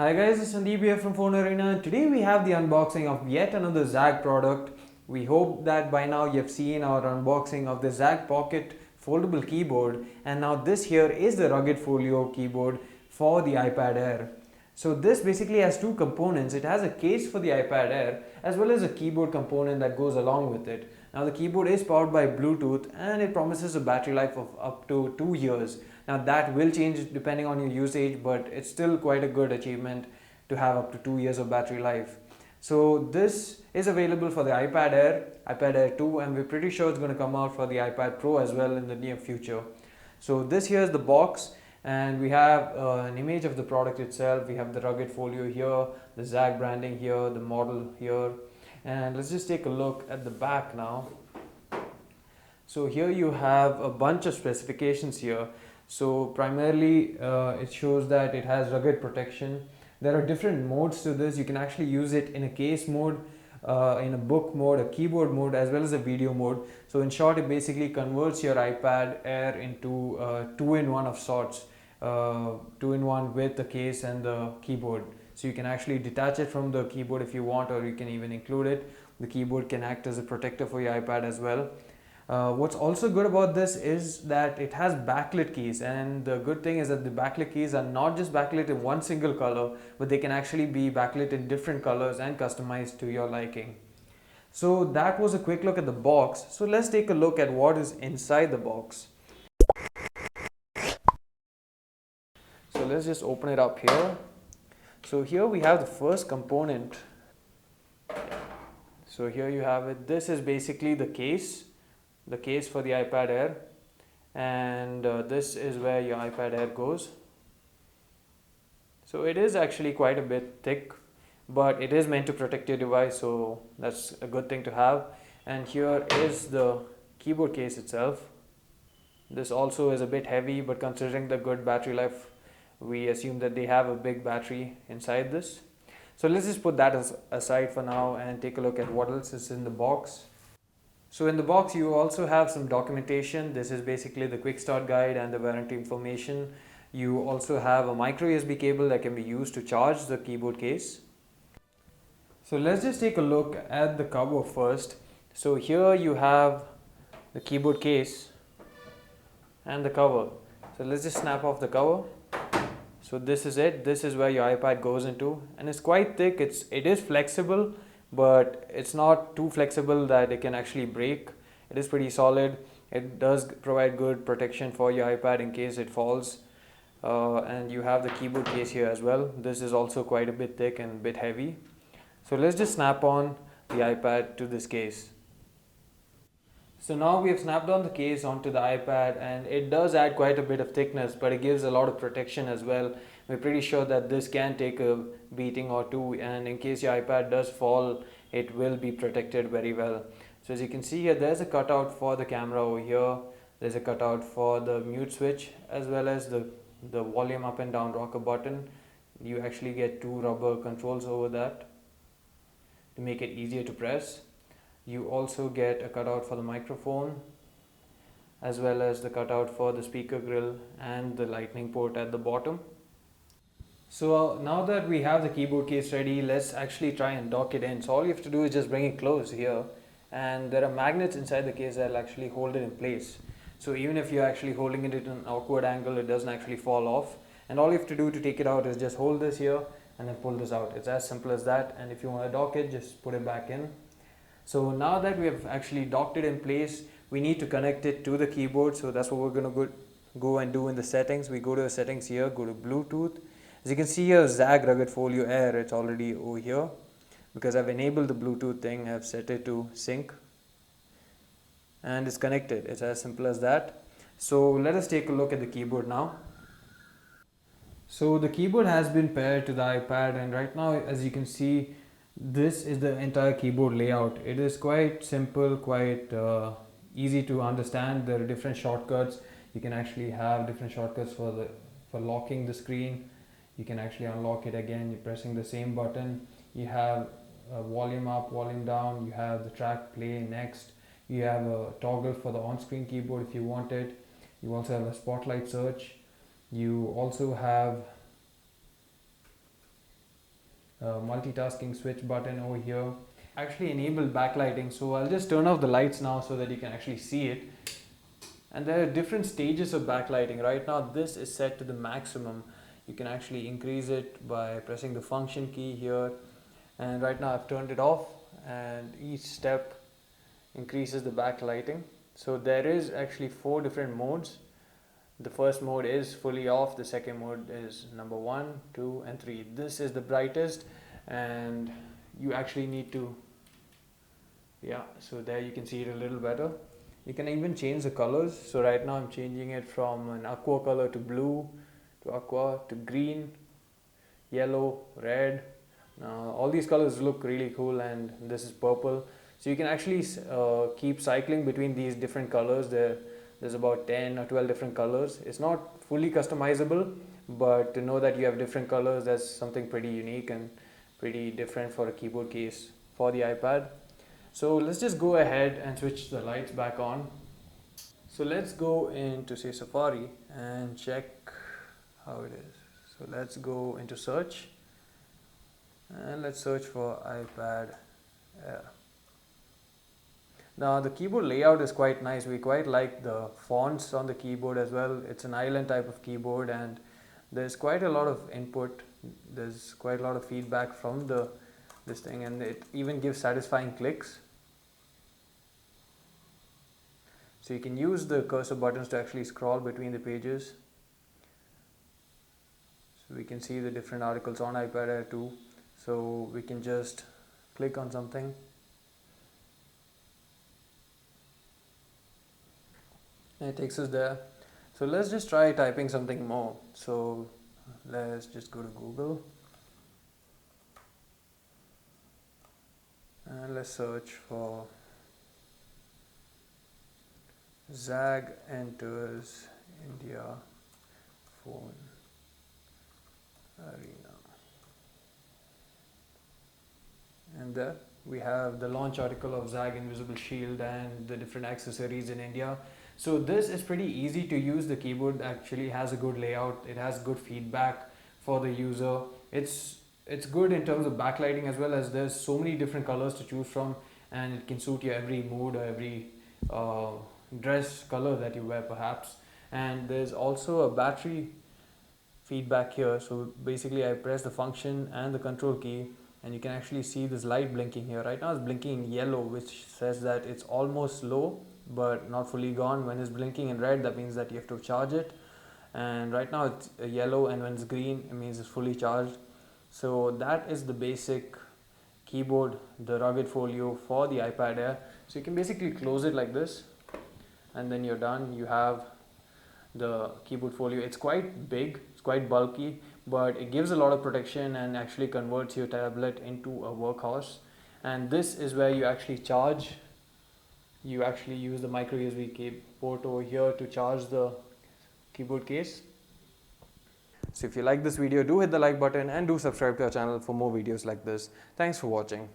Hi guys, it's Sandeep here from Fonearena. Today we have the unboxing of yet another Zagg product. We hope that by now you've seen our unboxing of the Zagg Pocket foldable keyboard, and now this here is the Rugged Folio keyboard for the iPad Air. So this basically has two components. It has a case for the iPad Air as well as a keyboard component that goes along with it. Now the keyboard is powered by Bluetooth and it promises a battery life of up to 2 years. Now that will change depending on your usage, but it's still quite a good achievement to have up to 2 years of battery life. So this is available for the iPad Air, iPad Air 2, and we're pretty sure it's going to come out for the iPad Pro as well in the near future. So this here is the box, and we have an image of the product itself. We have the Rugged Folio here, the Zagg branding here, the model here, and let's just take a look at the back now. So here you have a bunch of specifications here. So primarily it shows that it has rugged protection. There are different modes to this. You can actually use it in a case mode, in a book mode, a keyboard mode, as well as a video mode. So in short, it basically converts your iPad Air into two-in-one of sorts, two-in-one with the case and the keyboard. So you can actually detach it from the keyboard if you want, or you can even include it. The keyboard can act as a protector for your iPad as well. What's also good about this is that it has backlit keys, and the good thing is that the backlit keys are not just backlit in one single color, but they can actually be backlit in different colors and customized to your liking. So that was a quick look at the box. So let's take a look at what is inside the box. So let's just open it up here. So here we have the first component. So here you have it. This is basically the case for the iPad Air, and this is where your iPad Air goes. So it is actually quite a bit thick, but it is meant to protect your device, so that's a good thing to have. And here is the keyboard case itself. This also is a bit heavy, but considering the good battery life, we assume that they have a big battery inside this. So let's just put that aside for now and take a look at what else is in the box. So in the box you also have some documentation. This is basically the quick start guide and the warranty information. You also have a micro USB cable that can be used to charge the keyboard case. So let's just take a look at the cover first. So here you have the keyboard case and the cover. So let's just snap off the cover. So this is it. This is where your iPad goes into, and it's quite thick. It is flexible, but it's not too flexible that it can actually break. It is pretty solid. It does provide good protection for your iPad in case it falls. And you have the keyboard case here as well. This is also quite a bit thick and a bit heavy. So let's just snap on the iPad to this case. So now we have snapped on the case onto the iPad, and it does add quite a bit of thickness, but it gives a lot of protection as well. We're pretty sure that this can take a beating or two, and in case your iPad does fall, it will be protected very well. So as you can see here, there's a cutout for the camera over here. There's a cutout for the mute switch, as well as the volume up and down rocker button. You actually get two rubber controls over that to make it easier to press. You also get a cutout for the microphone, as well as the cutout for the speaker grill and the lightning port at the bottom. So now that we have the keyboard case ready, let's actually try and dock it in. So all you have to do is just bring it close here, and there are magnets inside the case that will actually hold it in place. So even if you're actually holding it at an awkward angle, it doesn't actually fall off. And all you have to do to take it out is just hold this here and then pull this out. It's as simple as that. And if you want to dock it, just put it back in. So now that we have actually docked it in place, we need to connect it to the keyboard. So that's what we're going to go and do in the settings. We go to the settings here, go to Bluetooth. As you can see here, Zagg Rugged Folio Air, it's already over here. Because I've enabled the Bluetooth thing, I've set it to sync. And it's connected. It's as simple as that. So let us take a look at the keyboard now. So the keyboard has been paired to the iPad, and right now, as you can see, this is the entire keyboard layout. It is quite simple, quite easy to understand. There are different shortcuts. You can actually have different shortcuts for locking the screen. You can actually unlock it again. You're pressing the same button. You have volume up, volume down. You have the track play next. You have a toggle for the on-screen keyboard if you want it. You also have a spotlight search. You also have multitasking switch button over here. Actually enable backlighting, so I'll just turn off the lights now so that you can actually see it. And there are different stages of backlighting. Right now this is set to the maximum. You can actually increase it by pressing the function key here, and right now I've turned it off, and each step increases the backlighting. So there is actually 4 different modes. The first mode is fully off, the second mode is number 1, 2 and 3. This is the brightest, and you actually need to, yeah, so there you can see it a little better. You can even change the colors. So right now I'm changing it from an aqua color to blue, to aqua, to green, yellow, red. Now all these colors look really cool, and this is purple. So you can actually keep cycling between these different colors. There's about 10 or 12 different colors. It's not fully customizable, but to know that you have different colors, that's something pretty unique and pretty different for a keyboard case for the iPad. So let's just go ahead and switch the lights back on. So let's go into, say, Safari and check how it is. So let's go into search, and let's search for iPad Air. Now the keyboard layout is quite nice. We quite like the fonts on the keyboard as well. It's an island type of keyboard, and there's quite a lot of input. There's quite a lot of feedback from this thing, and it even gives satisfying clicks. So you can use the cursor buttons to actually scroll between the pages. So we can see the different articles on iPad Air too. So we can just click on something, and it takes us there. So let's just try typing something more. So let's just go to Google, and let's search for Zagg enters India Fonearena. And there we have the launch article of Zagg Invisible Shield and the different accessories in India. So this is pretty easy to use. The keyboard actually has a good layout. It has good feedback for the user. It's good in terms of backlighting, as well as there's so many different colors to choose from, and it can suit your every mood or every dress color that you wear perhaps. And there's also a battery feedback here. So basically I press the function and the control key, and you can actually see this light blinking here. Right now it's blinking in yellow, which says that it's almost low but not fully gone. When it's blinking in red, that means that you have to charge it, and right now it's yellow, and when it's green, it means it's fully charged. So that is the basic keyboard, the Rugged Folio for the iPad Air. So you can basically close it like this, and then you're done. You have the keyboard folio. It's quite big, it's quite bulky, but it gives a lot of protection and actually converts your tablet into a workhorse. And this is where you actually charge. You actually use the micro USB port over here to charge the keyboard case. So if you like this video, do hit the like button and do subscribe to our channel for more videos like this. Thanks for watching.